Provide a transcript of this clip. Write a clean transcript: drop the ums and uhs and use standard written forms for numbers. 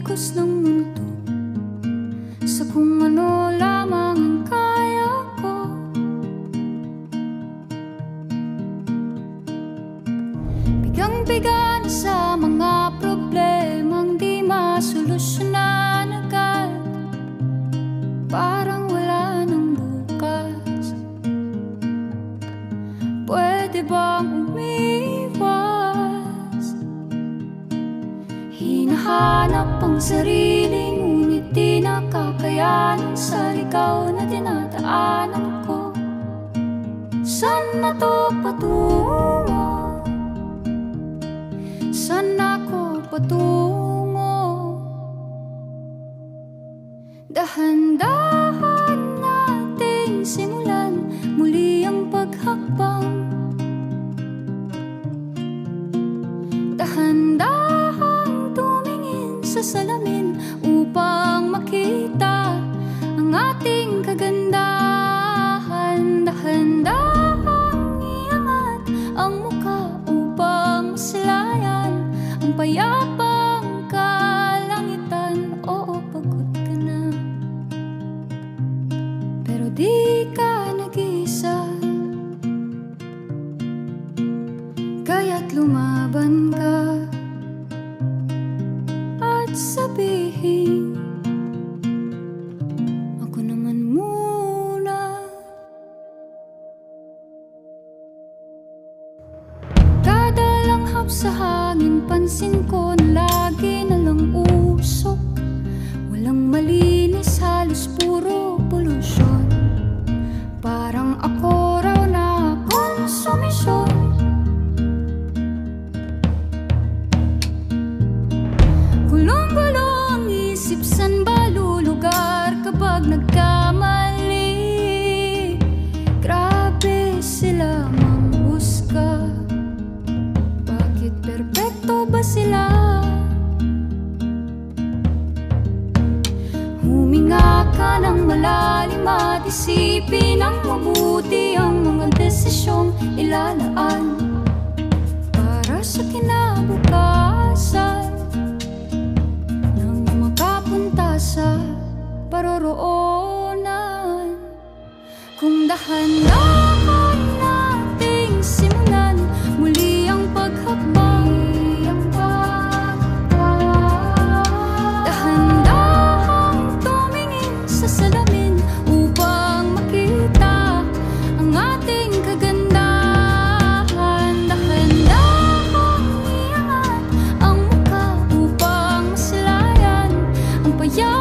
agos ng mundo, sa kung ano lamang ang kaya ko. Bigang-biga na sa mga problemang di masolusyonan agad, parang wala nang bukas. Pwede bang umiwas? Hinahanap ang sarili, ngunit di nakakayanan sa ligaw na dinadaanan ko. Saan na to patungo? Saan ako patungo? Dahan-dahan nating simulan muli ang paghakbang. Dahan-dahang tumingin sa salamin upang makita ang ating kagandahan. Dahan-dahang iangat ang mukha upang masilayan ang payapang kalangitan. Oo, pagod ka na, pero di ka nag-iisa. Kaya't lumaban ka at sabihin, ako naman muna. Kada langhap sa hangin, pansin ko na lagi na lang usok. Walang malinis, halos puro polusyon. Parang ako raw na konsumisyon. Gulong-gulo ang isip, san ba lulugar kapag nagkamali? Grabe sila manghusga, bakit perpekto ba sila? Huminga ka ng malalim at isipin ng mabuti ang mga desisyong ilalaan para sa kinabukasan, nang makapunta sa paroroonan. Kung dahan-dahan nating simulan muli ang paghakbang, dahan-dahang tumingin sa salamin upang makita ang ating kagandahan. Dahan-dahang iangat ang mukha upang masilayan ang payapang